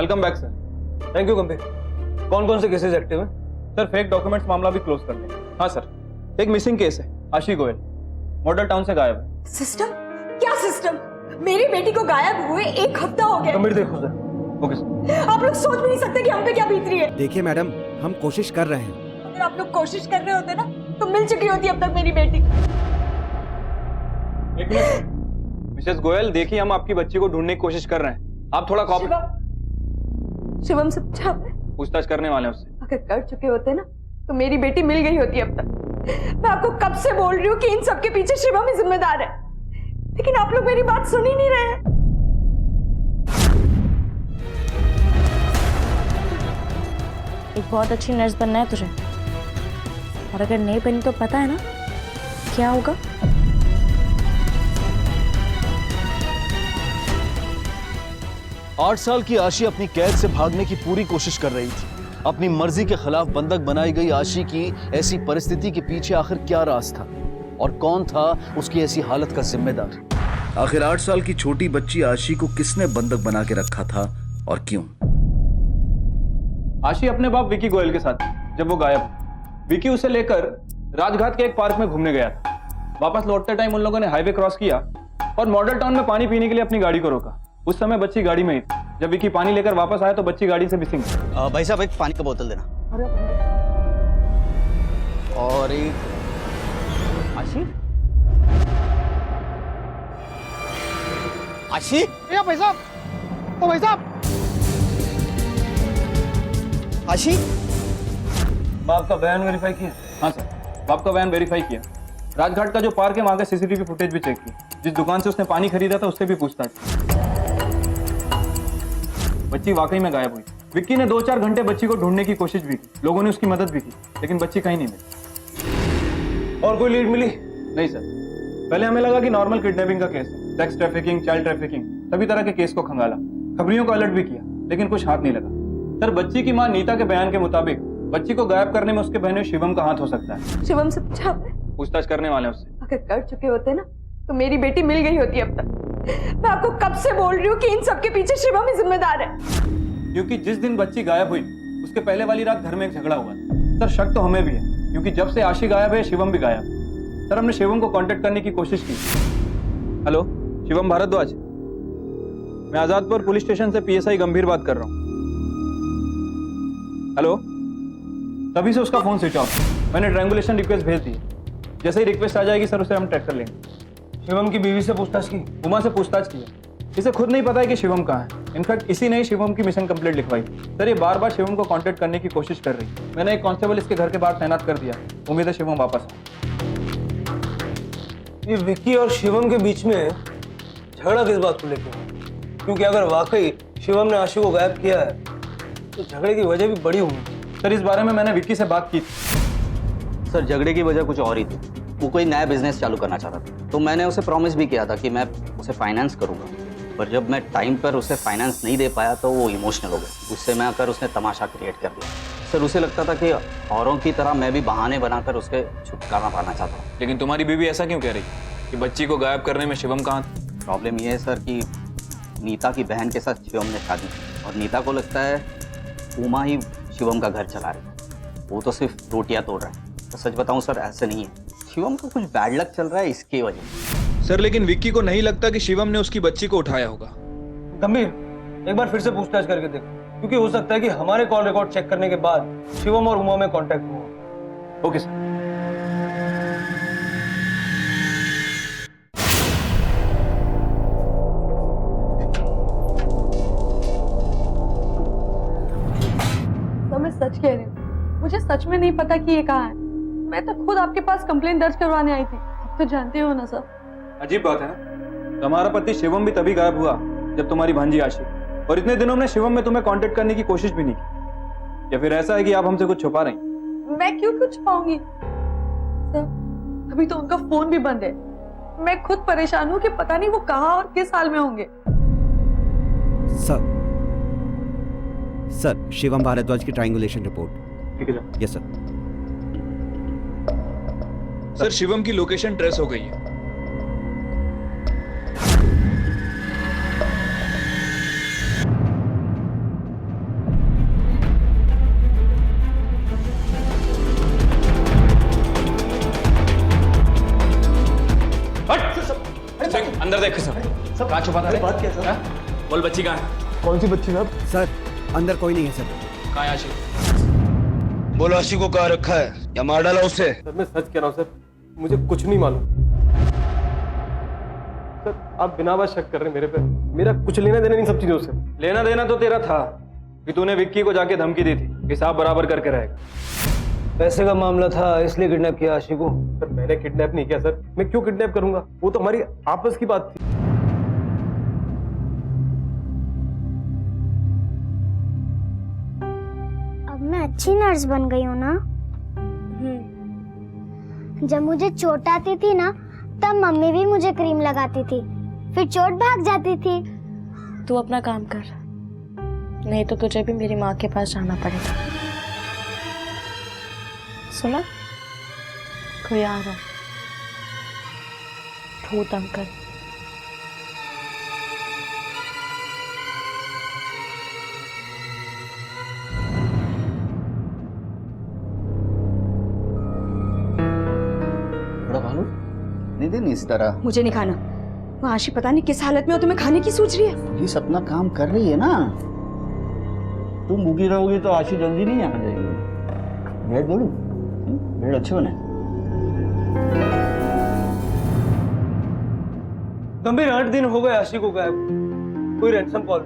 Welcome back sir. Thank you गंभीर। कौन कौन से केसेस एक्टिव हैं? सर फेक डॉक्यूमेंट्स मामला भी क्लोज कर देंगे। हाँ सर, एक मिसिंग केस है, आशी गोयल, मॉडल टाउन से गायब है। सिस्टम? क्या सिस्टम? मेरी बेटी को गायब हुए 1 हफ्ता हो गया। गंभीर देखो सर। Okay sir. आप लोग सोच भी नहीं सकते कि हम पे क्या बीत रही है। देखिए मैडम, हम कोशिश कर रहे हैं। अगर आप लोग कोशिश कर रहे होते ना तो मिल चुकी होती अब तक मेरी बेटी। एक मिनट मिसेस गोयल, देखिए हम आपकी बच्ची को ढूंढने की कोशिश कर रहे हैं, आप थोड़ा शिवम से पूछा आपने? पूछताछ करने वाले हैं उससे। अगर कर चुके होते ना तो मेरी बेटी मिल गई होती अब तक। मैं आपको कब से बोल रही हूँ कि इन सबके पीछे शिवम ही जिम्मेदार है, लेकिन आप लोग मेरी बात सुन ही नहीं रहे हैं। एक बहुत अच्छी नर्स बनना है तुझे, और अगर नहीं बनी तो पता है ना क्या होगा? आठ साल की आशी अपनी कैद से भागने की पूरी कोशिश कर रही थी। अपनी मर्जी के खिलाफ बंधक बनाई गई आशी की ऐसी परिस्थिति के पीछे आखिर क्या राज था, और कौन था उसकी ऐसी हालत का जिम्मेदार? आखिर 8 साल की छोटी बच्ची आशी को किसने बंधक बना के रखा था और क्यों? आशी अपने बाप विकी गोयल के साथ थी जब वो गायब हुई। विकी उसे लेकर राजघाट के एक पार्क में घूमने गया था। वापस लौटते टाइम उन लोगों ने हाईवे क्रॉस किया और मॉडल टाउन में पानी पीने के लिए अपनी गाड़ी को रोका। उस समय बच्ची गाड़ी में ही थी। जब विकी पानी लेकर वापस आया तो बच्ची गाड़ी से मिसिंग थी। भाई साहब, एक पानी का बोतल देना। और एक आशी। आशी? या भाई साहब, ओ भाई साहब, आशी? बाप का बयान वेरीफाई किया? हाँ सर, बाप का बयान वेरीफाई किया। राजघाट का जो पार्क है वहां का सीसीटीवी फुटेज भी चेक किया। जिस दुकान से उसने पानी खरीदा था उससे भी पूछताछ की। बच्ची वाकई में गायब हुई। विक्की ने 2-4 घंटे बच्ची को ढूंढने की कोशिश भी की, लोगों ने उसकी मदद भी की, लेकिन बच्ची कहीं नहीं मिली। और कोई लीड मिली? नहीं सर, पहले हमें लगा कि नॉर्मल किडनैपिंग का केस है, सेक्स ट्रैफिकिंग, चाइल्ड ट्रैफिकिंग, सभी तरह के केस को खंगाला, खबरियों को अलर्ट भी किया, लेकिन कुछ हाथ नहीं लगा। सर, बच्ची की मां नीता के बयान के मुताबिक बच्ची को गायब करने में उसके बहनोई शिवम का हाथ हो सकता है। शिवम से पूछा आपने? पूछताछ करने वाले हैं उससे। अगर कर चुके होते ना तो मेरी बेटी मिल गई होती अब तक। मैं आपको कब से बोल रही हूँ कि इन सबके पीछे शिवम ही जिम्मेदार है। क्योंकि जिस दिन बच्ची गायब हुई उसके पहले वाली रात घर में एक झगड़ा हुआ था। सर, शक तो हमें भी है, क्योंकि जब से आशी गायब है शिवम भी गायब। सर, हमने शिवम को कांटेक्ट करने की कोशिश की। हेलो, शिवम भारद्वाज, मैं आजादपुर पुलिस स्टेशन से पीएसआई गंभीर बात कर रहा हूँ। हेलो, तभी से उसका फोन स्विच ऑफ। मैंने ट्रायंगुलेशन रिक्वेस्ट भेज दी। जैसे ही रिक्वेस्ट आ जाएगी सर, उसे हम ट्रैक कर लेंगे। शिवम की बीवी से पूछताछ की? उमा से पूछताछ की है। इसे खुद नहीं पता है कि शिवम कहाँ है। इनफैक्ट इसी ने शिवम की मिशन कंप्लेंट लिखवाई। सर, ये बार बार शिवम को कांटेक्ट करने की कोशिश कर रही है। मैंने एक कांस्टेबल इसके घर के बाहर तैनात कर दिया। उम्मीद है शिवम वापस आए। ये विक्की और शिवम के बीच में झगड़ा किस बात को लेकर? क्योंकि अगर वाकई शिवम ने आशी को गायब किया है तो झगड़े की वजह भी बड़ी होगी। सर, इस बारे में मैंने विक्की से बात की थी। सर, झगड़े की वजह कुछ और ही थी। वो कोई नया बिजनेस चालू करना चाहता था, तो मैंने उसे प्रॉमिस भी किया था कि मैं उसे फाइनेंस करूंगा। पर जब मैं टाइम पर उसे फाइनेंस नहीं दे पाया तो वो इमोशनल हो गया। गुस्से में आकर उसने तमाशा क्रिएट कर दिया। सर, उसे लगता था कि औरों की तरह मैं भी बहाने बनाकर उसके छुटकारा पाना चाहता हूँ। लेकिन तुम्हारी बीवी ऐसा क्यों कह रही कि बच्ची को गायब करने में शिवम कहाँ था? प्रॉब्लम ये है सर कि नीता की बहन के साथ शिवम ने शादी की, और नीता को लगता है उमा ही शिवम का घर चला रही है। वो तो सिर्फ रोटियां तोड़ रहा है। तो सच बताऊं सर, ऐसे नहीं है। शिवम को कुछ बैड लक चल रहा है इसकी वजह। सर, लेकिन विक्की को नहीं लगता कि शिवम ने उसकी बच्ची को उठाया होगा। गंभीर, एक बार फिर से पूछताछ करके देखो, क्योंकि हो सकता है कि हमारे कॉल रिकॉर्ड चेक करने के बाद शिवम और उमा में कांटेक्ट हुआ। Okay sir. तो मैं सच कह रही हूँ, मुझे सच में नहीं पता कि ये कहाँ है। मैं तो खुद आपके पास कंप्लेंट दर्ज करवाने आई थी। आप तो जानते हो ना सर। अजीब बात है ना, तुम्हारा पति शिवम भी तभी गायब हुआ जब तुम्हारी भांजी आशी, और इतने दिनों में शिवम में तुम्हें कांटेक्ट करने की कोशिश भी नहीं की। या फिर ऐसा है कि आप हमसे कुछ छुपा रही? मैं क्यों कुछ छुपाऊंगी सर? अभी तो उनका फोन भी बंद है। मैं खुद परेशान हूँ कि पता नहीं वो कहाँ और किस हाल में होंगे। सर, शिवम भारद्वाज की ट्रायंगुलेशन रिपोर्ट। ठीक है यस सर। सर, शिवम की लोकेशन ट्रेस हो गई है। अंदर देख सब कहाँ छुपा था? बात क्या? बोल बच्ची कहाँ है? कौन सी बच्ची साहब? सर अंदर कोई नहीं है सर। कहाँ है आशी? बोलो आशी को कहाँ रखा है या मार डाला उसे? सर मैं सच कह रहा हूँ सर, मुझे कुछ नहीं मालूम। सर आप बिना बात शक कर रहे हैं मेरे पे, मेरा कुछ लेना देना नहीं सब चीजों से। लेना देना तो तेरा था कि तूने विक्की को जाके धमकी दी थी, हिसाब बराबर करके रहेगा। पैसे का मामला था इसलिए किडनैप किया आशी को। सर मैंने किडनैप नहीं किया सर, मैं क्यों किडनैप करूंगा? वो तो हमारी आपस की बात थी। अब मैं अच्छी नर्स बन गई हूँ ना। जब मुझे चोट आती थी ना तब मम्मी भी मुझे क्रीम लगाती थी, फिर चोट भाग जाती थी। तू अपना काम कर, नहीं तो तुझे भी मेरी माँ के पास जाना पड़ेगा। सुना, कोई आ रहा है। भूत अंकल। थोड़ा भालू नहीं देनी इस तरह। मुझे नहीं खाना। वो आशी पता नहीं किस हालत में हो, तुम्हें खाने की सोच रही है। पुलिस अपना काम कर रही है ना। तुम भूखी रहोगी तो आशी जल्दी नहीं आ जाएगी। ब्रेड बोलूं? ब्रेड अच्छे बने। गंभीर 8 दिन हो गए आशी को गायब। कोई रैंसम कॉल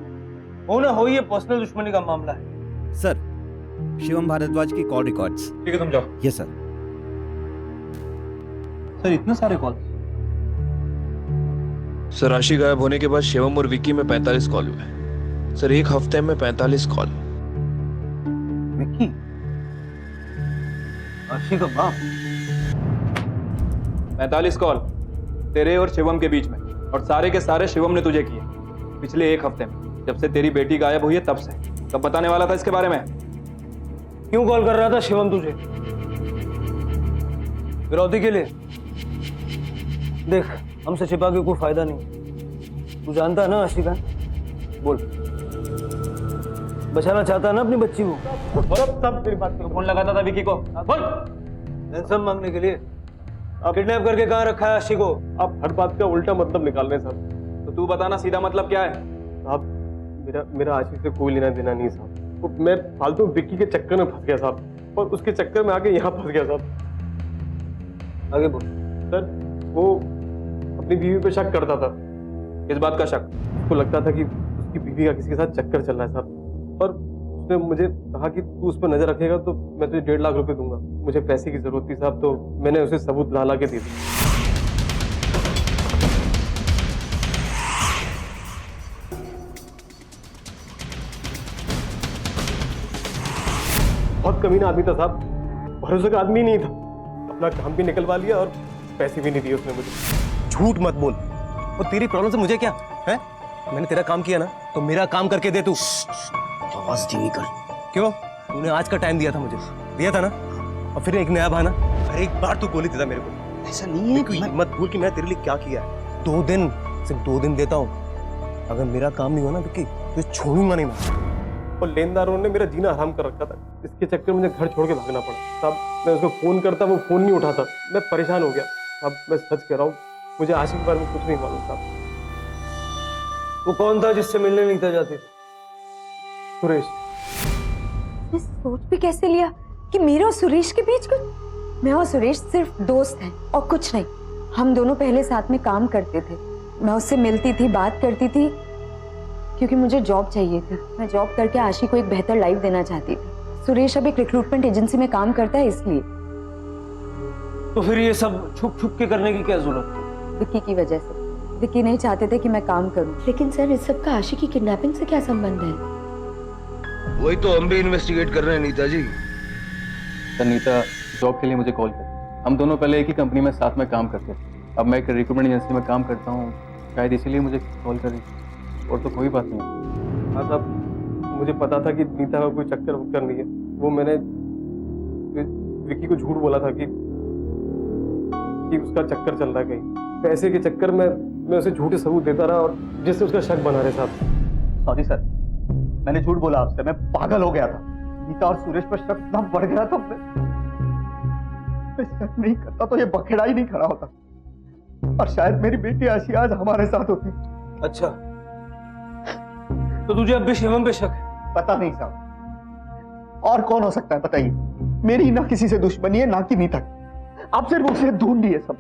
हो ना हो, ये पर्सनल दुश्मनी का मामला है। सर शिवम भारद्वाज की कॉल रिकॉर्ड्स। ठीक है तुम जाओ। Yes sir. सर इतने सारे कॉल? सर आशी गायब होने के बाद शिवम और विक्की में 45 कॉल हुए। सर एक हफ्ते में 45 कॉल। विक्की आशी का बाप? 45 कॉल तेरे और शिवम के बीच में, और सारे के सारे शिवम ने तुझे किए पिछले एक हफ्ते में, जब से तेरी बेटी गायब हुई है तब से। कब बताने वाला था इसके बारे में? क्यों कॉल कर रहा था शिवम तुझे? विरोधी के लिए? देख हमसे छिपा के कोई फायदा नहीं। तू जानता है ना आशी का? बोल। बचाना चाहता है ना अपनी बच्ची को? सब तेरी बात को फोन लगाता था विक्की को। बोल। रैंसम मांगने के लिए? आप किडनैप करके कहाँ रखा है आशी को? आप हर बात का उल्टा मतलब निकाल रहे हैं साहब। तो तू बताना सीधा मतलब क्या है? साहब मेरा आशी से कोई लेना देना नहीं साहब। तो मैं फालतू विक्की के चक्कर में फंस गया साहब, और उसके चक्कर में आके यहाँ फंस गया साहब। आगे बोल। सर वो अपनी बीवी पे शक करता था। इस बात का शक? उसको लगता था कि उसकी बीवी का किसी के साथ चक्कर चल रहा है साहब, और उसने मुझे कहा कि तू उस पर नजर रखेगा तो मैं तुझे 1.5 लाख रुपए दूंगा। मुझे पैसे की जरूरत थी साहब, तो मैंने उसे सबूत ला के दे दिया। बहुत कमीना आदमी था साहब, भरोसे का आदमी नहीं था। अपना काम भी निकलवा लिया और पैसे भी नहीं दिए उसने मुझे। झूठ मत बोल। और तेरी प्रॉब्लम से मुझे क्या है? मैंने तेरा काम किया ना, तो मेरा काम करके दे तू। आवाज धीमी कर। क्यों? तूने आज का टाइम दिया था मुझे, दिया था ना? और फिर एक नया बहाना। अरे एक बार तू बोली देता मेरे को। ऐसा नहीं है। कोई मत भूल कि मैं तेरे लिए क्या किया है। 2 दिन, सिर्फ 2 दिन देता हूँ। अगर मेरा काम नहीं हुआ ना विक्की तो छोड़ूंगा नहीं मैं। और लेनदारों ने मेरा जीना हराम कर रखा था, इसके चक्कर में मुझे घर छोड़ के भागना पड़ा। साहब मैं उसको फोन करता, वो फोन नहीं उठाता। मैं परेशान हो गया साहब, मैं सच कह रहा हूँ, मुझे आशिक के बारे में कुछ नहीं मालूम साहब। वो कौन था जिससे मिलने नहीं था जाते? सुरेश। मैं सोच भी कैसे लिया कि मेरे और सुरेश के बीच कुछ? मैं और सुरेश सिर्फ दोस्त हैं और कुछ नहीं। हम दोनों पहले साथ में काम करते थे। मैं उससे मिलती थी, बात करती थी, क्योंकि मुझे जॉब चाहिए था। मैं जॉब करके आशी को एक बेहतर लाइफ देना चाहती थी। सुरेश अब एक रिक्रूटमेंट एजेंसी में काम करता है, इसलिए। तो फिर ये सब छुप छुप के करने की क्या जरूरत थी? विक्की की वजह से। विक्की नहीं चाहते थे कि मैं काम करूं। लेकिन सर इस सब का आशी की किडनैपिंग से क्या संबंध है? वही तो हम भी इन्वेस्टिगेट कर रहे हैं नीता जी। सर नीता जॉब के लिए मुझे कॉल कर। हम दोनों पहले एक ही कंपनी में साथ में काम करते थे। अब मैं एक रिक्रूटमेंट एजेंसी में काम करता हूँ, शायद इसीलिए मुझे कॉल करी, और तो कोई बात नहीं। हाँ साहब मुझे पता था कि नीता का कोई चक्कर वक्कर नहीं है। वो मैंने विक्की को झूठ बोला था कि उसका चक्कर चल रहा है कहीं। पैसे के चक्कर में मैं उसे झूठे सबूत देता रहा, और जिससे उसका शक बना रहे साहब। सॉरी सर, मैंने झूठ बोला आपसे। मैं पागल हो गया था। नीता और सुरेश पर शक इतना बढ़ गया था। मैं शक नहीं करता तो ये बखेड़ा ही नहीं खड़ा होता। और शायद मेरी बेटी आशी आज हमारे साथ होती। अच्छा, तो तुझे अब भी शिवम पे शक है? पता नहीं साहब, और कौन हो सकता है बताइए? मेरी ना किसी से दुश्मनी है ना कि नीता की। आप सिर्फ उसे ढूंढ लिए सब।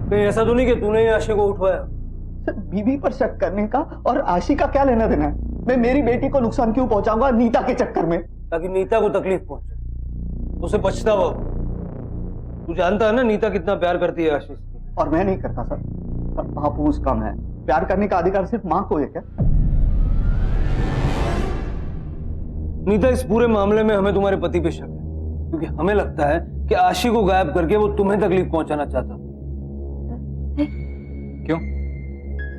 कहीं ऐसा तो नहीं कि तूने ही आशी को उठवाया? सर, बीवी पर शक करने का और आशी का क्या लेना देना है? मैं मेरी बेटी को नुकसान क्यों पहुंचाऊंगा नीता के चक्कर में? ताकि नीता को तकलीफ पहुंचे, उसे पछतावा हो। तू जानता है ना नीता कितना प्यार करती है आशीष से। और मैं नहीं करता सर, सब महापुरुष कम है। प्यार करने का अधिकार सिर्फ माँ को है क्या? नीता, इस पूरे मामले में हमें तुम्हारे पति पे शक है, क्योंकि हमें लगता है कि आशी को गायब करके वो तुम्हें तकलीफ पहुंचाना चाहता। क्यों?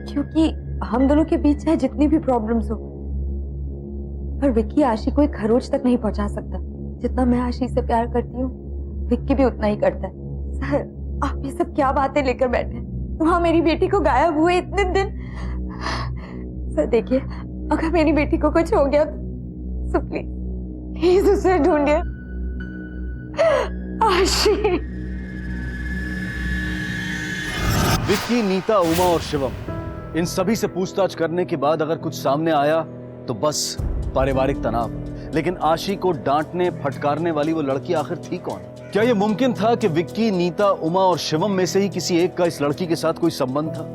क्योंकि हम दोनों के बीच चाहे जितनी भी प्रॉब्लम्स हो, पर विक्की आशी को एक खरोच तक नहीं पहुंचा सकता। जितना मैं आशी से प्यार करती हूँ, विक्की भी उतना ही करता है। सर, आप ये सब क्या बातें लेकर बैठे हैं? वहां मेरी बेटी को गायब हुए इतने दिन। सर देखिए, अगर मेरी बेटी को कुछ हो गया तो प्लीज उसे ढूंढिए। आशी। विक्की, नीता, उमा और शिवम, इन सभी से पूछताछ करने के बाद अगर कुछ सामने आया तो बस पारिवारिक तनाव। लेकिन आशी को डांटने फटकारने वाली वो लड़की आखिर थी कौन? क्या यह मुमकिन था कि विक्की, नीता, उमा और शिवम में से ही किसी एक का इस लड़की के साथ कोई संबंध था?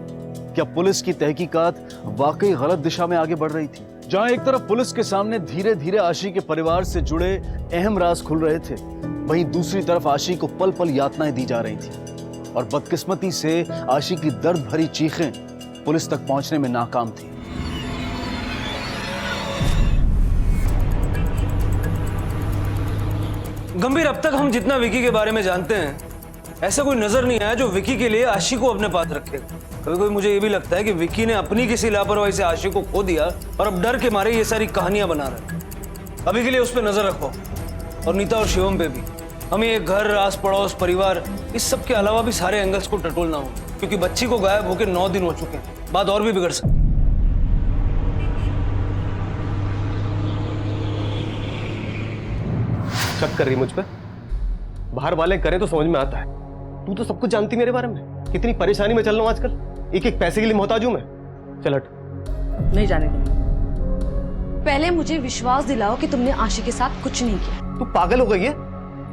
क्या पुलिस की तहकीकात वाकई गलत दिशा में आगे बढ़ रही थी? जहां एक तरफ पुलिस के सामने धीरे धीरे आशी के परिवार से जुड़े अहम राज खुल रहे थे, वहीं दूसरी तरफ आशी को पल पल यातनाएं दी जा रही थी और बदकिस्मती से आशी की दर्द भरी चीखें पुलिस तक पहुंचने में नाकाम थी। गंभीर, अब तक हम जितना विकी के बारे में जानते हैं, ऐसा कोई नजर नहीं आया जो विकी के लिए आशी को अपने पास रखेगा। कभी कभी मुझे ये भी लगता है कि विकी ने अपनी किसी लापरवाही से आशी को खो दिया और अब डर के मारे ये सारी कहानियां बना रहा है। अभी के लिए उस पर नजर रखो, और नीता और शिवम पे भी। हमें ये घर, आस पड़ोस, परिवार, इस सब के अलावा भी सारे एंगल्स को टटोलना हो, क्योंकि बच्ची को गायब होकर 9 दिन हो चुके हैं। बात और भी बिगड़ सकती। शक कर रही मुझ पे? बाहर वाले करें तो समझ में आता है। तू तो सब कुछ जानती मेरे बारे में, कितनी परेशानी में चल रहा हूं आजकल। एक एक पैसे के लिए मोहताज हूं मैं। चल हट। नहीं जाने दूंगी। पहले मुझे विश्वास दिलाओ कि तुमने आशी के साथ कुछ नहीं किया। तू पागल हो गई है?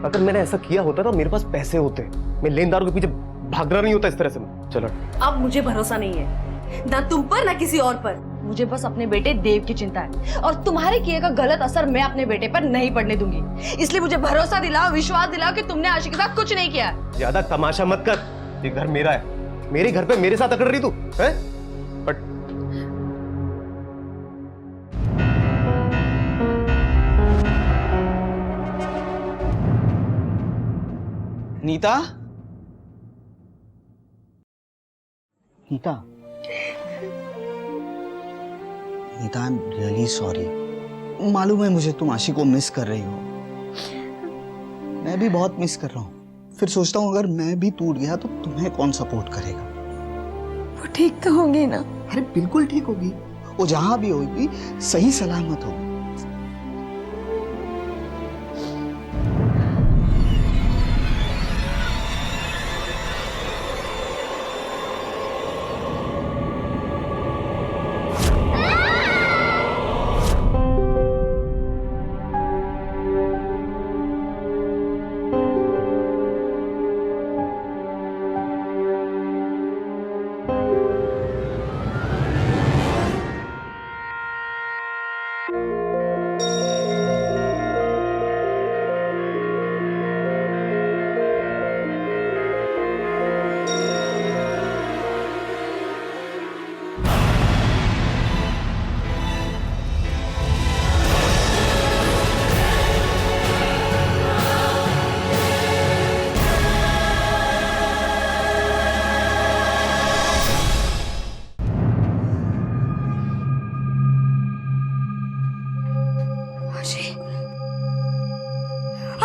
अगर मैंने ऐसा किया होता तो मेरे पास पैसे होते, मैं लेनदारों के पीछे भागना नहीं होता इस तरह से। चल हट। अब मुझे भरोसा नहीं है, ना तुम पर ना किसी और पर। मुझे बस अपने बेटे देव की चिंता है, और तुम्हारे किए का गलत असर मैं अपने बेटे पर नहीं पड़ने दूंगी। इसलिए मुझे भरोसा दिलाओ, विश्वास दिलाओ कि तुमने आशी के साथ कुछ नहीं किया। ज्यादा तमाशा मत कर, ये घर मेरा है। मेरे घर पे मेरे साथ अकड़ रही तू है? But Nita, Nita, Nita, I am really sorry. मालूम है मुझे तुम आशी को मिस कर रही हो, मैं भी बहुत मिस कर रहा हूँ। फिर सोचता हूँ अगर मैं भी टूट गया तो तुम्हें कौन सपोर्ट करेगा? वो ठीक तो होंगे ना? अरे बिल्कुल ठीक होगी, वो जहां भी होगी सही सलामत होगी।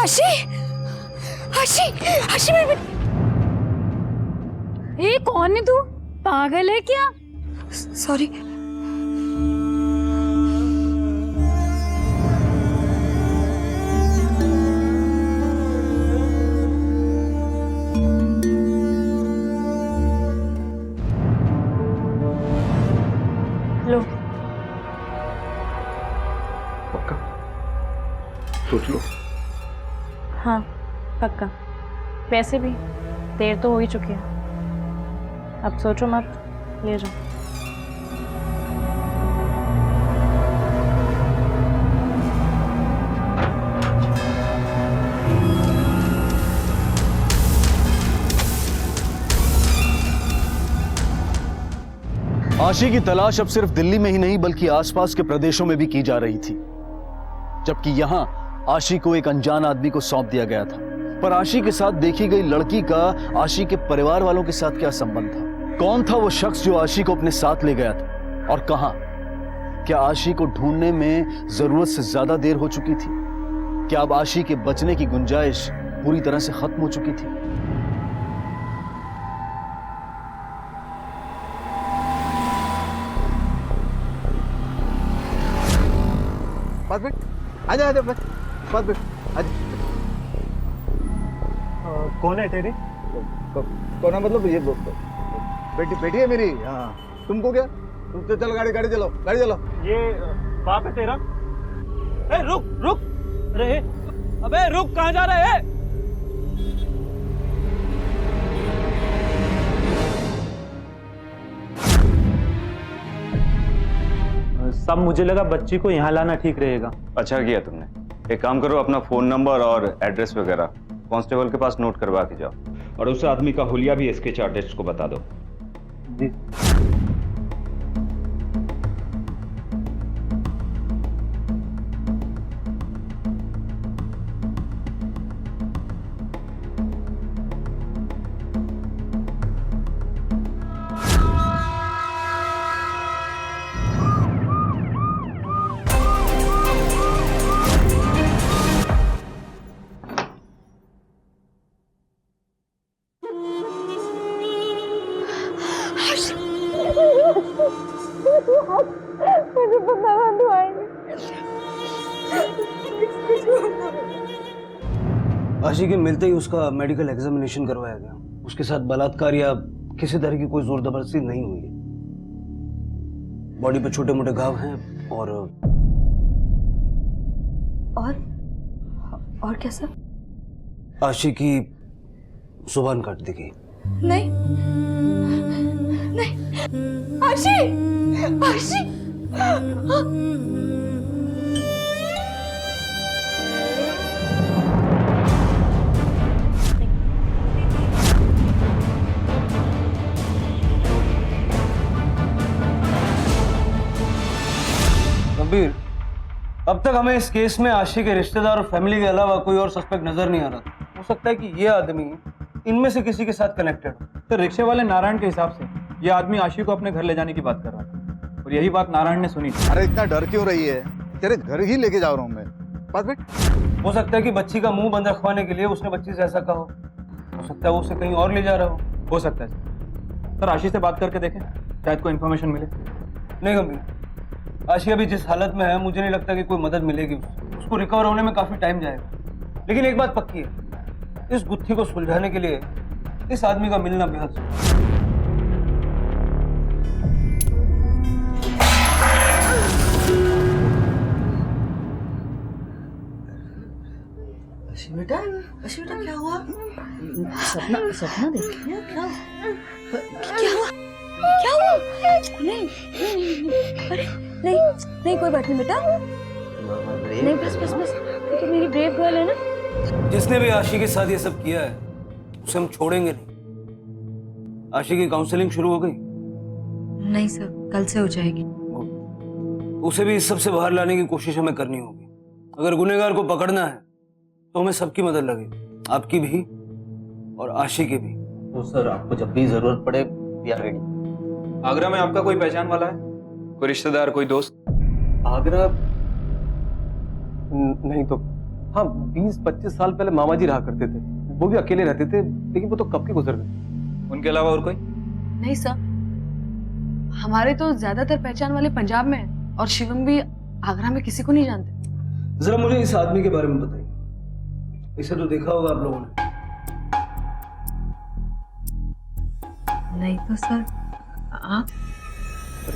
आशी, आशी, आशी मेरी बेटी। ए, कौन है तू? पागल है क्या? सॉरी। पक्का। वैसे भी देर तो हो ही चुकी है, अब सोचो मत, ले जाओ। आशी की तलाश अब सिर्फ दिल्ली में ही नहीं बल्कि आसपास के प्रदेशों में भी की जा रही थी, जबकि यहां आशी को एक अनजान आदमी को सौंप दिया गया था। पर आशी के साथ देखी गई लड़की का आशी के परिवार वालों के साथ क्या संबंध था? कौन था वो शख्स जो आशी को अपने साथ ले गया था और कहां? क्या आशी को ढूंढने में जरूरत से ज्यादा देर हो चुकी थी? क्या अब आशी के बचने की गुंजाइश पूरी तरह से खत्म हो चुकी थी? आजा आजा बस बस आजा। कौन है तेरी? कौन है मतलब ये बेटी बेटी है मेरी। हाँ तुमको क्या? तुम तो चलो गाड़ी चलो गाड़ी चलो। ये बाप है तेरा? ए, रुक रुक, अरे अबे रुक, कहाँ जा रहे हैं? सब मुझे लगा बच्ची को यहाँ लाना ठीक रहेगा। अच्छा किया तुमने। एक काम करो, अपना फोन नंबर और एड्रेस वगैरह कांस्टेबल के पास नोट करवा के जाओ, और उस आदमी का हुलिया भी स्केच आर्टिस्ट को बता दो। जी। मुझे पता था तू आएगी। आशी के मिलते ही उसका मेडिकल एग्जामिनेशन करवाया गया। उसके साथ बलात्कार या किसी तरह की कोई जोर जबरदस्ती नहीं हुई है। बॉडी पे छोटे मोटे घाव हैं और क्या सर? आशी की जुबान काट दी गई। नहीं नहीं, आशी आशी कबीर, अब तक हमें इस केस में आशी के रिश्तेदार और फैमिली के अलावा कोई और सस्पेक्ट नजर नहीं आ रहा। हो सकता है कि ये आदमी इनमें से किसी के साथ कनेक्टेड हो। तो रिक्शे वाले नारायण के हिसाब से ये आदमी आशी को अपने घर ले जाने की बात कर रहा था, और यही बात नारायण ने सुनी थी। अरे इतना डर क्यों रही है? तेरे घर ही लेके जा रहा हूँ मैं। बस बेट। हो सकता है कि बच्ची का मुंह बंद रखवाने के लिए उसने बच्ची से ऐसा कहा हो सकता है वो उसे कहीं और ले जा रहा हो सकता है सर, आशी से बात करके देखें, शायद कोई इन्फॉर्मेशन मिले। नहीं गंभीर, आशी अभी जिस हालत में है मुझे नहीं लगता कि कोई मदद मिलेगी। उसको रिकवर होने में काफी टाइम जाएगा। लेकिन एक बात पक्की है, इस गुत्थी को सुलझाने के लिए इस आदमी का मिलना बेहद जरूरी है। बेटा क्या हुआ? सपना देखी है? क्या हुआ? नहीं अरे नहीं कोई बात नहीं बेटा। नहीं बस तो मेरी ब्रेव गर्ल है ना। जिसने भी आशी के साथ ये सब किया है उसे हम छोड़ेंगे नहीं। आशी की काउंसलिंग शुरू हो गई? नहीं सर, कल से हो जाएगी। उसे भी इस सब से बाहर लाने की कोशिश हमें करनी होगी। अगर गुनहगार को पकड़ना है तो हमें सबकी मदद लगेगी, आपकी भी और आशी की भी। तो सर आपको जब भी जरूरत पड़े वी आर रेडी। आगरा में आपका कोई पहचान वाला है, कोई रिश्तेदार, कोई दोस्त? आगरा नहीं तो हाँ, 20-25 साल पहले मामा जी रहा करते थे। वो भी अकेले रहते थे, लेकिन वो तो कब के गुजर गए। उनके अलावा और कोई? नहीं सर, हमारे तो ज्यादातर पहचान वाले पंजाब में हैं और शिवम भी आगरा में किसी को नहीं जानते। जरा मुझे इस आदमी के बारे में बताइए। इसे तो देखा होगा आप लोगों ने। नहीं तो सर आप?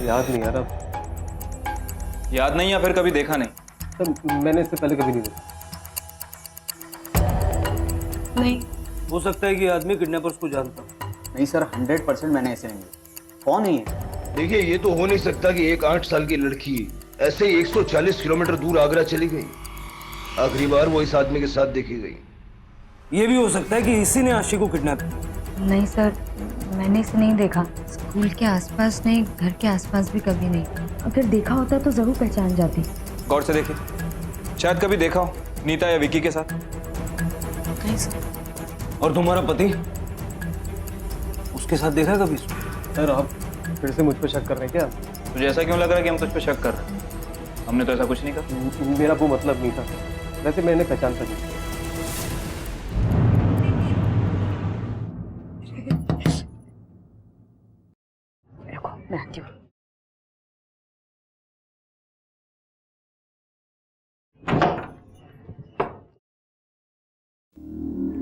याद नहीं आ रहा। याद नहीं या फिर कभी देखा नहीं? सर मैंने इससे पहले कभी नहीं देखा। नहीं। हो सकता है कि आदमी किडनैपर्स को जानता हो। नहीं सर, 100% मैंने ऐसे नहीं किया। कौन है ये? देखिए, ये तो हो नहीं सकता कि एक 8 साल की लड़की ऐसे ही 140 किलोमीटर दूर आगरा चली गई। आखिरी बार वो इस आदमी के साथ देखी गई। ये भी हो सकता है कि इसी ने आशी को किडनैप किया। नहीं सर, मैंने इसे नहीं देखा। स्कूल के आसपास नहीं, घर के आसपास भी कभी नहीं। अगर देखा होता तो जरूर पहचान जाती। गौर से देखिए, शायद कभी देखा हो नीता या विकी के साथ। नहीं सर। और तुम्हारा पति उसके साथ देखा है कभी? सर आप फिर से मुझ पर शक कर रहे हैं क्या? तुझे ऐसा क्यों लग रहा है कि हम तुझ पे शक कर रहे हैं? हमने तो ऐसा कुछ नहीं कहा। मेरा वो मतलब नहीं था, वैसे मैंने पहचान कर लिया। रुको, मैं आती हूँ।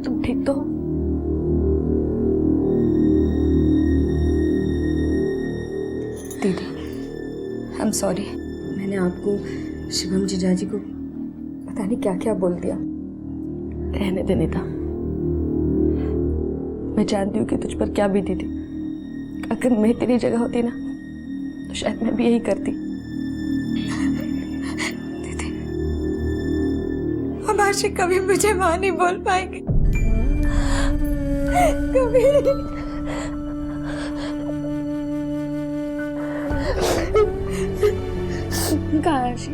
तुम ठीक तो हो? दीदी, आई एम सॉरी। मैंने आपको, शिवम जीजाजी को पता नहीं क्या क्या बोल दिया। रहने दे नीता। मैं जानती हूँ कि तुझ पर क्या बीती थी। अगर मैं तेरी जगह होती ना तो शायद मैं भी यही करती। दीदी, अब आशिक कभी मुझे माँ नहीं बोल पाएंगे, कभी। कहाँ है आशी?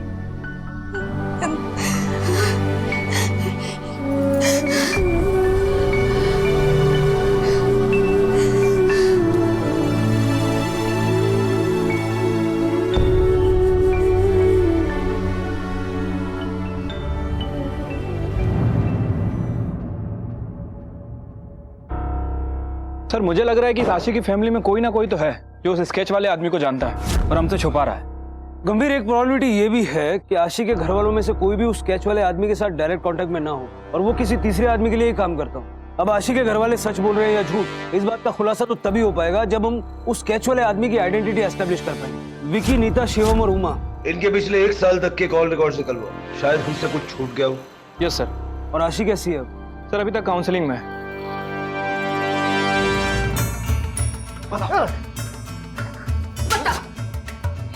सर मुझे लग रहा है कि इस आशी की फैमिली में कोई ना कोई तो है जो उस स्केच वाले आदमी को जानता है और हमसे छुपा रहा है। गंभीर एक प्रॉब्लमिटी ये भी है कि आशी के घर वालों में से कोई भी उस स्केच वाले आदमी के साथ डायरेक्ट कांटेक्ट में ना हो और वो किसी तीसरे आदमी के लिए ही काम करता हो। अब आशी के घर वाले सच बोल रहे हैं या झूठ, इस बात का खुलासा तो तभी हो पाएगा जब हम उस स्केच वाले आदमी की आइडेंटिटी एस्टेब्लिश कर पाएंगे। विकी, नीता, शिवम और उमा, इनके पिछले 1 साल तक के कॉल रिकॉर्ड निकलवा, शायद हमसे कुछ छूट गया हो। Yes sir. और आशी कैसी है? सर अभी तक काउंसलिंग में है।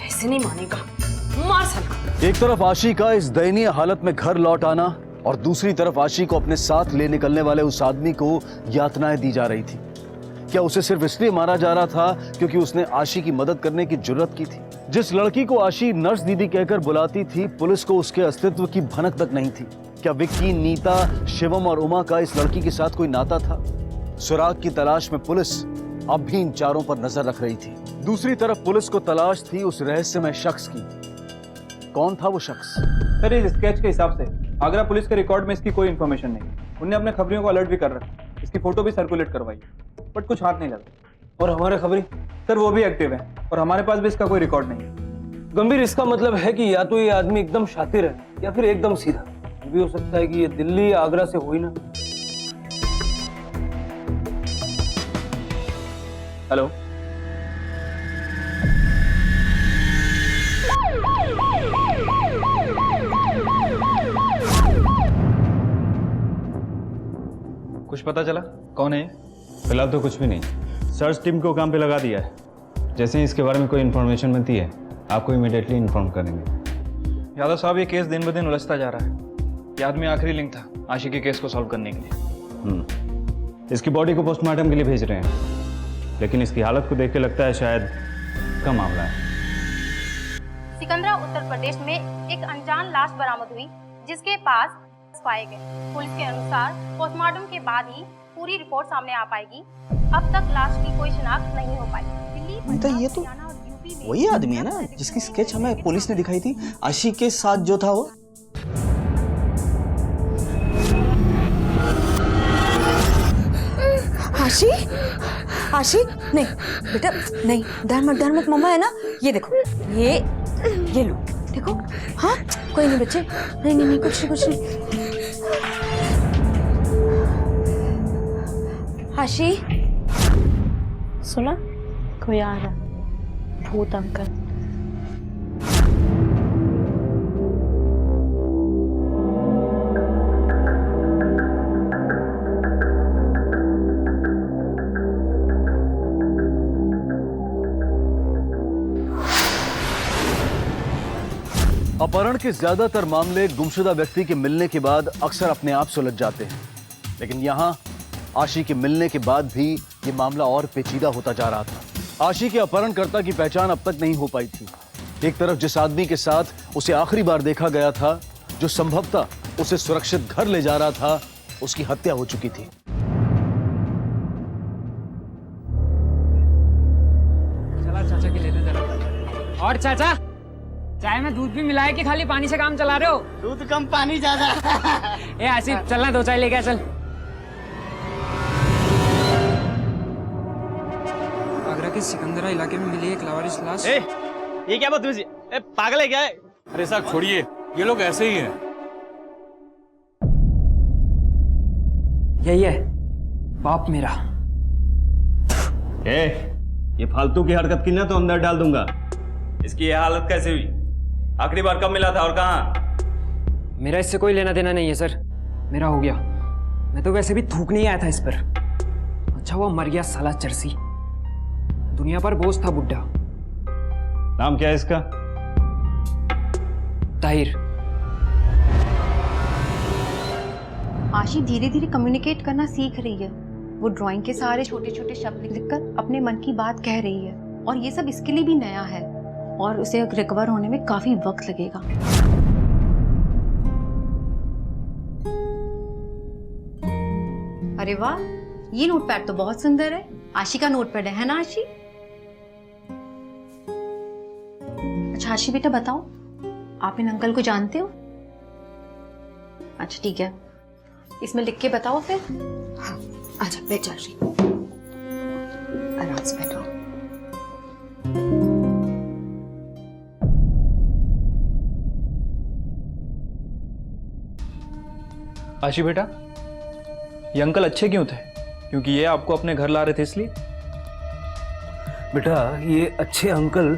ऐसे नहीं मानेगा, मार साला। एक तरफ आशी का इस दयनीय हालत में घर लौट आना और दूसरी तरफ आशी को अपने साथ ले निकलने वाले उस आदमी को यातनाएं दी जा रही थी। क्या उसे सिर्फ इसलिए मारा जा रहा था क्योंकि उसने आशी की मदद करने की जुर्रत की थी? जिस लड़की को आशी नर्स दीदी कहकर बुलाती थी, पुलिस को उसके अस्तित्व की भनक तक नहीं थी। क्या विक्की, नीता, शिवम और उमा का इस लड़की के साथ कोई नाता था? सुराग की तलाश में पुलिस अब भी इन चारों पर नजर रख रही थी। दूसरी तरफ पुलिस को तलाश थी उस रहस्यमय शख्स की। कौन था वो शख्स? सर इस स्केच के हिसाब से आगरा पुलिस के रिकॉर्ड में इसकी कोई इन्फॉर्मेशन नहीं। उन्होंने अपने खबरियों को अलर्ट भी कर रखा, इसकी फोटो भी सर्कुलेट करवाई, बट कुछ हाथ नहीं लगा। और हमारे खबरी सर वो भी एक्टिव है और हमारे पास भी इसका कोई रिकॉर्ड नहीं है। गंभीर, इसका मतलब है कि या तो ये आदमी एकदम शातिर है या फिर एकदम सीधा। ये भी हो सकता है कि ये दिल्ली या आगरा से हो ही ना। हेलो, कुछ पता चला कौन है ये? फिलहाल तो कुछ भी नहीं। सर्च टीम को काम पे लगा दिया है। जैसे ही इसके बारे में कोई इन्फॉर्मेशन मिलती है आपको इमीडिएटली इन्फॉर्म करेंगे। यादव साहब, ये केस दिन ब दिन उलझता जा रहा है। ये आदमी आखिरी लिंक था आशी के केस को सॉल्व करने के लिए। इसकी बॉडी को पोस्टमार्टम के लिए भेज रहे हैं, लेकिन इसकी हालत को देख के लगता है शायद का मामला है। सिकंदरा उत्तर प्रदेश में एक अनजान लाश बरामद हुई जिसके पास पाए गए। पुलिस के अनुसार पोस्टमार्टम के बाद ही पूरी रिपोर्ट सामने आ पाएगी। अब तक लाश की कोई शिनाख्त नहीं हो पाई। दिल्ली, तो ये तो वही आदमी है ना जिसकी स्केच हमें पुलिस ने दिखाई थी, आशी के साथ जो था वो। आशी, आशी, नहीं बेटा, नहीं, डर मत मम्मा है ना। ये देखो, ये लो, देखो। हाँ, कोई नहीं बच्चे, नहीं, कुछ नहीं। आशी, सुना, कोई आ रहा, भूत अंकल। अपहरण के ज्यादातर मामले गुमशुदा व्यक्ति के मिलने के बाद अक्सर अपने आप सुलझ जाते हैं, लेकिन यहाँ आशी के मिलने के बाद भी ये मामला और पेचीदा होता जा रहा था। आशी के अपहरणकर्ता की पहचान अब तक नहीं हो पाई थी। एक तरफ जिस आदमी के साथ उसे आखिरी बार देखा गया था, जो संभवतः उसे सुरक्षित घर ले जा रहा था, उसकी हत्या हो चुकी थी। चला चाचा के लेते जरा। और चाचा, चाय में दूध भी मिला है कि खाली पानी से काम चला रहे हो? दूध कम पानी ज्यादा। ए आसिफ, चलना 2 चाय लेके आ, चल। आगरा के सिकंदरा इलाके में मिली एक लावारिस लाश। ये क्या बदतमीजी? ए पागल है क्या है? अरे साहब छोड़िए, ये लोग ऐसे ही हैं। यही है बाप मेरा। ये फालतू की हरकत की ना तो अंदर डाल दूंगा। इसकी ये हालत कैसे हुई? आखिरी बार कब मिला था और कहाँ? मेरा इससे कोई लेना देना नहीं है सर, मेरा हो गया। मैं तो वैसे भी थूक नहीं आया था इस पर। अच्छा वो मर गया साला चरसी, दुनिया पर बोझ था बुड्ढा। नाम क्या है इसका? ताहिर। आशी धीरे धीरे कम्युनिकेट करना सीख रही है। वो ड्राइंग के सहारे छोटे छोटे शब्द लिखकर अपने मन की बात कह रही है, और ये सब इसके लिए भी नया है और उसे रिकवर होने में काफी वक्त लगेगा। अरे वाह, ये नोटपैड तो बहुत सुंदर है। आशी का नोटपैड है ना आशी? अच्छा आशी बेटा बताओ, आप इन अंकल को जानते हो? अच्छा ठीक है, इसमें लिख के बताओ फिर। हाँ, आजा बैठ जा आशी, आराम से बैठो। आशी बेटा, ये अंकल अच्छे क्यों थे? क्योंकि ये आपको अपने घर ला रहे थे इसलिए? बेटा ये अच्छे अंकल,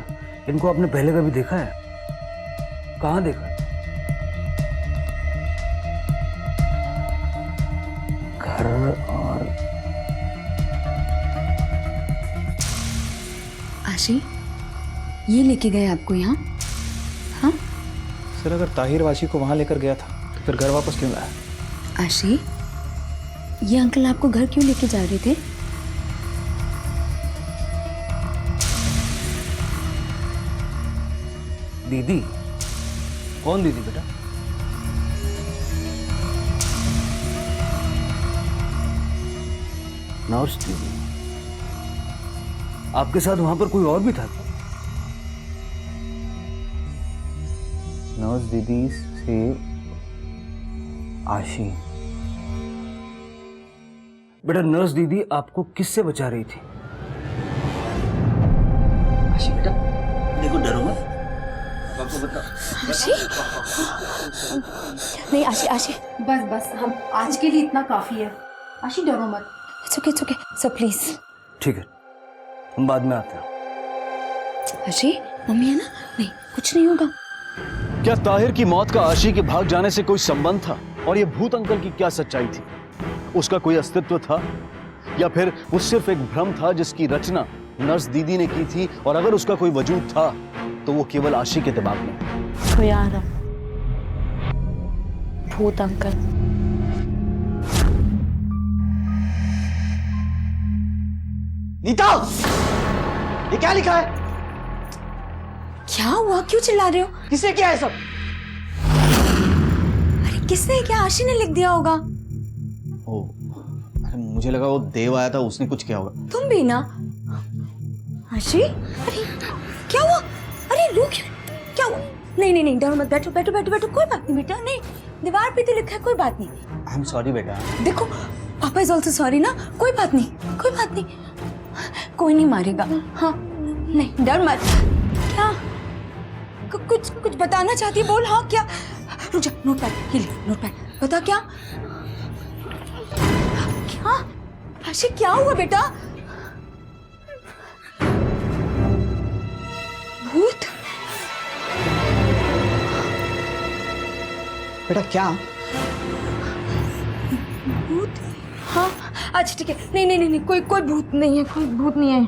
इनको आपने पहले कभी देखा है? कहाँ देखा? घर और आशी, ये लेके गए आपको यहाँ? हाँ सर, अगर ताहिर वाशी को वहां लेकर गया था तो फिर घर वापस क्यों लाया? आशी, ये अंकल आपको घर क्यों लेके जा रहे थे? दीदी? कौन दीदी बेटा? नर्स दीदी? आपके साथ वहां पर कोई और भी था? नर्स दीदी से आशी। बेटा नर्स दीदी आपको किससे बचा रही थी? आशी बेटा देखो, डरो मत, आपको बता। आशी? नहीं आशी, आशी बस बस, हम आज के लिए इतना काफी है। आशी डरो मत। It's okay sir, please. ठीक है, हम बाद में आते हैं। आशी, मम्मी है ना? नहीं, कुछ नहीं होगा। क्या ताहिर की मौत का आशी के भाग जाने से कोई संबंध था? और ये भूत अंकल की क्या सच्चाई थी? उसका कोई अस्तित्व था या फिर वो सिर्फ एक भ्रम था जिसकी रचना नर्स दीदी ने की थी? और अगर उसका कोई वजूद था तो वो केवल आशी के दिमाग में। कोई आ रहा, भूत अंकल। नीता, ये क्या लिखा है? क्या हुआ? क्यों चिल्ला रहे हो? किसने किया है सब? अरे किसने क्या? आशी ने लिख दिया होगा। ओ, अरे मुझे लगा वो देव आया था, उसने कुछ किया होगा। तुम भी ना? आशी, अरे क्या हुआ? अरे रुक, क्या हुआ? नहीं नहीं नहीं, डरो मत, बैठो बैठो बैठो बैठो, कोई बात नहीं बेटा। नहीं, दीवार पे तो लिखा है, कोई बात नहीं। आई एम सॉरी बेटा। देखो, पापा इज ऑल्सो सॉरी ना, कोई बात नहीं, कोई बात नहीं, कोई नहीं मारेगा। हाँ नहीं, डर मत। क्या कुछ कुछ बताना चाहती है? बोल। हाँ क्या? रुक जा, नोटपैड ये ले, नोटपैड बता। क्या क्या? आशी क्या हुआ बेटा? भूत? बेटा क्या? भूत? हाँ अच्छा ठीक है। नहीं नहीं नहीं, कोई कोई भूत नहीं है, कोई भूत नहीं है।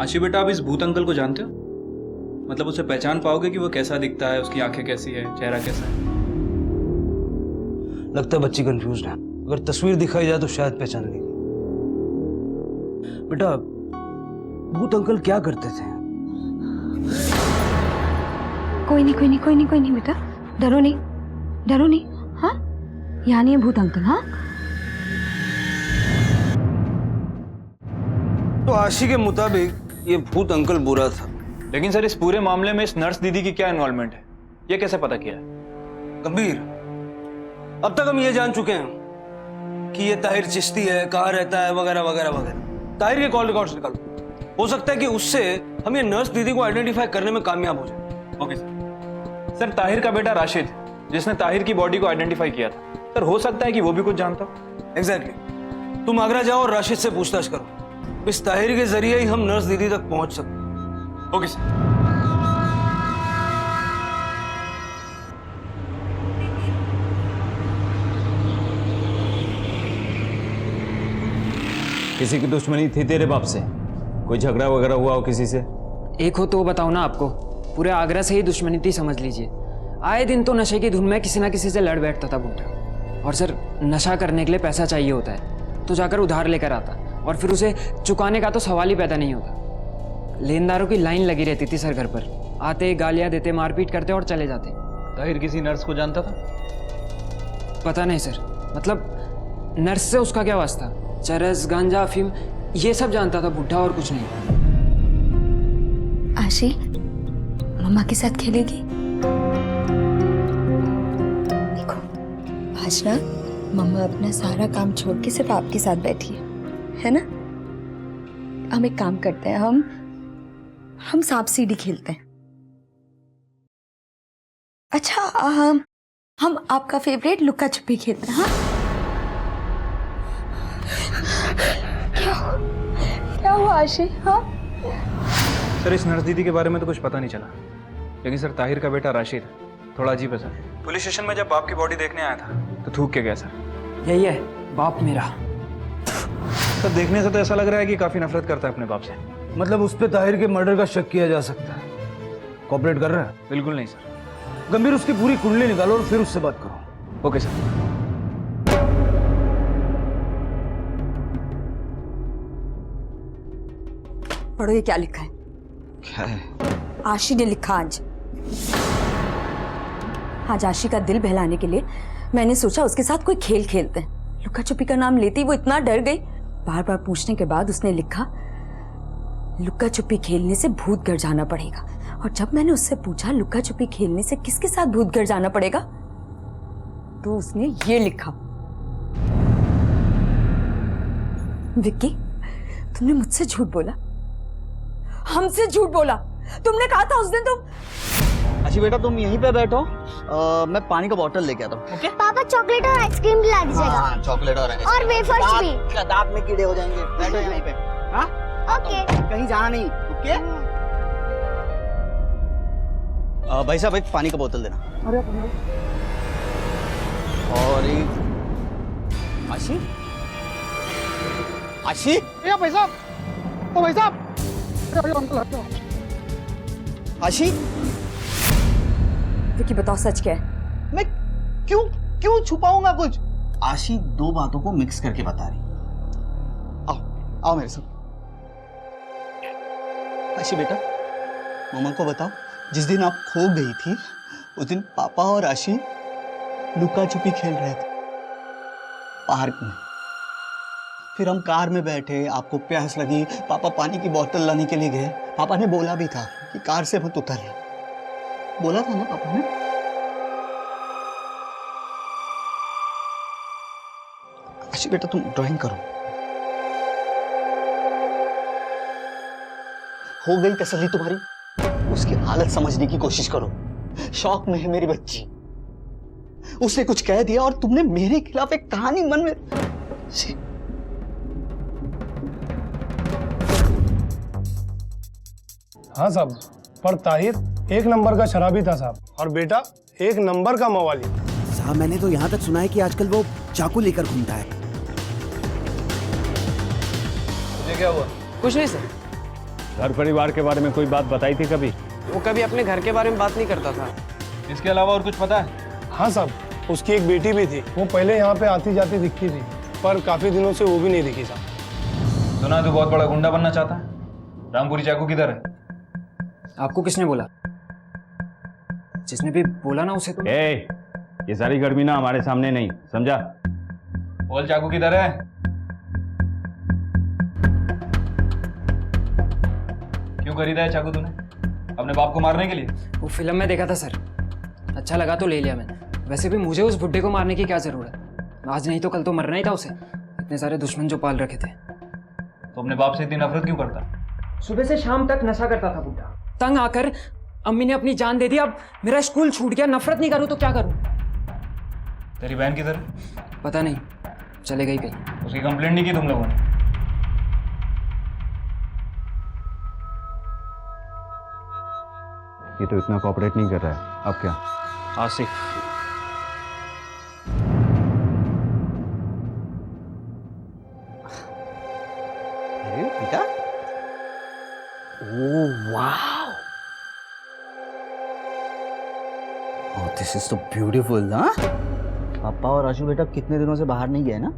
आशी बेटा, आप इस भूत अंकल को जानते हो? मतलब उसे पहचान पाओगे कि वो कैसा दिखता है, उसकी आंखें कैसी है, चेहरा कैसा है? लगता है बच्ची कंफ्यूज है। अगर तस्वीर दिखाई जाए तो शायद पहचान लेगी। बेटा, भूत अंकल क्या करते थे? कोई नहीं बेटा, डरो नहीं। हाँ, यहाँ नहीं है भूत अंकल। हाँ, तो आशी के मुताबिक ये भूत अंकल बुरा था। लेकिन सर, इस पूरे मामले में इस नर्स दीदी की क्या इन्वॉल्वमेंट है, ये कैसे पता किया है? गंभीर, अब तक हम ये जान चुके हैं कि ये ताहिर चिश्ती है, कहाँ रहता है, वगैरह वगैरह वगैरह। ताहिर के कॉल रिकॉर्ड्स निकालो। हो सकता है कि उससे हम ये नर्स दीदी को आइडेंटिफाई करने में कामयाब हो जाए। Okay sir. सर, ताहिर का बेटा राशिद, जिसने ताहिर की बॉडी को आइडेंटिफाई किया था, सर हो सकता है कि वो भी कुछ जानता हो। एग्जैक्टली। तुम आगरा जाओ और राशिद से पूछताछ करो। इस ताहिर के जरिए ही हम नर्स दीदी तक पहुंच सकते हैं। Okay sir. किसी की दुश्मनी थी तेरे बाप से? कोई झगड़ा वगैरह हुआ हो किसी से? एक हो तो बताओ ना। आपको पूरे आगरा से ही दुश्मनी थी समझ लीजिए। आए दिन तो नशे की धुन में किसी ना किसी से लड़ बैठता था बुड्ढा। और सर, नशा करने के लिए पैसा चाहिए होता है तो जाकर उधार लेकर आता, और फिर उसे चुकाने का तो सवाल ही पैदा नहीं होता। लेनदारों की लाइन लगी रहती थी सर घर पर। आते, गालियां देते, मारपीट करते और चले जाते। ताहिर किसी नर्स को जानता था? पता नहीं सर, मतलब नर्स से उसका क्या वास्ता? चरस, गांजा, अफीम ये सब जानता था बुड्ढा, और कुछ नहीं। आशी, मम्मा के साथ खेलेगी? देखो, आज ना मम्मा अपना सारा काम छोड़ के सिर्फ आपके साथ बैठी है ना? हम एक काम करते हैं, हम सांप सीढ़ी खेलते हैं। अच्छा, हम आपका फेवरेट लुक्का छुपी खेलते हैं। हाँ, क्या हुआ आशी? हाँ सर, इस नर्स दीदी के बारे में तो कुछ पता नहीं चला, लेकिन सर ताहिर का बेटा राशिद थोड़ा अजीब है सर। पुलिस स्टेशन में जब बाप की बॉडी देखने आया था तो थूक के गया सर। यही है बाप मेरा। सर, देखने से तो ऐसा लग रहा है कि काफी नफरत करता है अपने बाप से। मतलब उस पे ताहिर के मर्डर का शक किया जा सकता है। कॉपरेट कर रहा है? बिल्कुल नहीं सर। गंभीर, उसकी पूरी कुंडली निकालो और फिर उससे बात करो। Okay sir. पढ़ो, ये क्या लिखा है? क्या है? आशी ने लिखा आज आशी का दिल बहलाने के लिए मैंने सोचा उसके साथ कोई खेल खेलते हैं। लुक्का छुपी का नाम लेते ही वो इतना डर गई। बार बार पूछने के बाद उसने लिखा, लुक्का छुपी खेलने से भूत घर जाना पड़ेगा। और जब मैंने उससे पूछा लुक्का छुपी खेलने से किसके साथ भूत घर जाना पड़ेगा, तो उसने ये लिखा। विक्की, तुमने मुझसे झूठ बोला, हमसे झूठ बोला। तुमने कहा था उस दिन तुम। आशी बेटा, तुम यहीं पे बैठो, मैं पानी का बोतल लेके आता हूँ। ओके? पापा चॉकलेट और आइसक्रीम दिला दीजिएगा। हाँ, चॉकलेट और और वेफर्स भी। दांत में कीड़े हो जाएंगे। बैठो यहीं पे। हाँ? ओके। कहीं जाना नहीं। ओके? भाई साहब, एक पानी का बोतल देना। और एक आशी। आशी, भाई साहब, ओ भाई साहब, आशी, विक्की बताओ सच क्या है? मैं क्यों छुपाऊंगा कुछ? आशी दो बातों को मिक्स करके बता रही। आओ मेरे साथ। आशी बेटा, मम्मा को बताओ, जिस दिन आप खो गई थी उस दिन पापा और आशी लुका छुपी खेल रहे थे पार्क में। फिर हम कार में बैठे, आपको प्यास लगी, पापा पानी की बोतल लाने के लिए गए। पापा ने बोला भी था कि कार से मत उतरना, बोला था ना पापा ने? आशी बेटा, तुम ड्राइंग करो। हो गई तसल्ली तुम्हारी? उसकी हालत समझने की कोशिश करो। शौक में है मेरी बच्ची, उसने कुछ कह दिया और तुमने मेरे खिलाफ एक कहानी मन में। हाँ साहब, पर ताहिर एक नंबर का शराबी था साहब, और बेटा एक नंबर का मवाली। साहब, मैंने तो यहाँ तक सुना है कि आजकल वो चाकू लेकर घूमता है। ये क्या हुआ? कुछ नहीं सर, घर परिवार के बारे में कोई बात बताई थी कभी? वो कभी अपने घर के बारे में बात नहीं करता था। इसके अलावा और कुछ पता है? हाँ साहब, उसकी एक बेटी भी थी। वो पहले यहाँ पे आती जाती दिखती थी, पर काफी दिनों से वो भी नहीं दिखी साहब। सुना तो बहुत बड़ा गुंडा बनना चाहता है। रामपुरी चाकू किधर है? आपको किसने बोला? जिसने भी बोला ना उसे तो। ये सारी गर्मी ना हमारे सामने नहीं, समझा? बोल चाकू किधर है? क्यों खरीदा है चाकू तूने? अपने बाप को मारने के लिए? वो फिल्म में देखा था सर, अच्छा लगा तो ले लिया मैंने। वैसे भी मुझे उस बुड्ढे को मारने की क्या जरूरत? आज नहीं तो कल तो मरना ही था उसे। इतने सारे दुश्मन जो पाल रखे थे। तो अपने बाप से इतनी नफरत क्यों करता? सुबह से शाम तक नशा करता था बुड्ढा। तंग आकर अम्मी ने अपनी जान दे दी। अब मेरा स्कूल छूट गया, नफरत नहीं करूं तो क्या करूं? तेरी बहन किधर है? पता नहीं, चले गई कहीं। उसकी कंप्लेंट नहीं की तुम लोगों ने? ये तो इतना कोऑपरेट नहीं कर रहा है, अब क्या? आसिफ, अरे बेटा, ओह वाह, ओह दिस इज तो ब्यूटीफुल ना। पापा और आशु बेटा कितने दिनों से बाहर नहीं गए ना।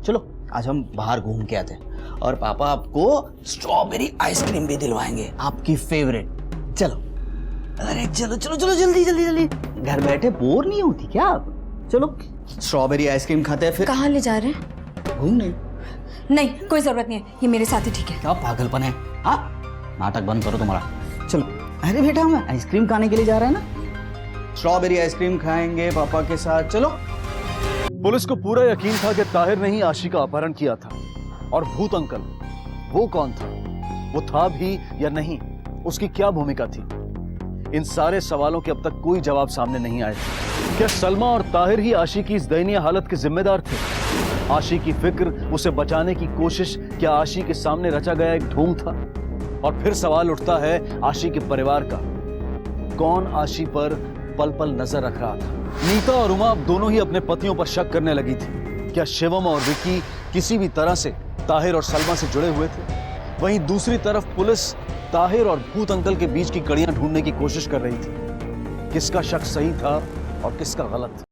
चलो आज हम बाहर घूम के आते हैं और पापा आपको स्ट्रॉबेरी आइसक्रीम भी दिलवाएंगे, आपकी फेवरेट। चलो, अरे चलो चलो चलो जल्दी जल्दी जल्दी, घर बैठे बोर नहीं होती क्या आप? चलो स्ट्रॉबेरी आइसक्रीम खाते हैं। फिर कहाँ ले जा रहे हैं? घूमने। नहीं, कोई जरूरत नहीं है, ये मेरे साथ ही ठीक है। क्या पागलपन है? हाँ, नाटक बंद करो तुम्हारा। चलो। अरे बेटा, हम आइसक्रीम खाने के लिए जा रहे हैं ना, स्ट्रॉबेरी आइसक्रीम खाएंगे पापा के साथ। चलो। पुलिस को पूरा यकीन था कि ताहिर ने ही आशी का अपहरण किया था। और भूत अंकल, वो कौन था? वो था भी या नहीं? उसकी क्या भूमिका थी? इन सारे सवालों के अब तक कोई जवाब सामने नहीं आए। क्या सलमा और ताहिर ही आशी की इस दयनीय हालत के जिम्मेदार थे? आशी की फिक्र, उसे बचाने की कोशिश, क्या आशी के सामने रचा गया एक ढोंग था? और फिर सवाल उठता है आशी के परिवार का। कौन आशी पर पल पल नजर रख रहा था? नीता और उमा अब दोनों ही अपने पतियों पर शक करने लगी थी। क्या शिवम और विकी किसी भी तरह से ताहिर और सलमा से जुड़े हुए थे? वहीं दूसरी तरफ पुलिस ताहिर और भूत अंकल के बीच की कड़ियां ढूंढने की कोशिश कर रही थी। किसका शक सही था और किसका गलत?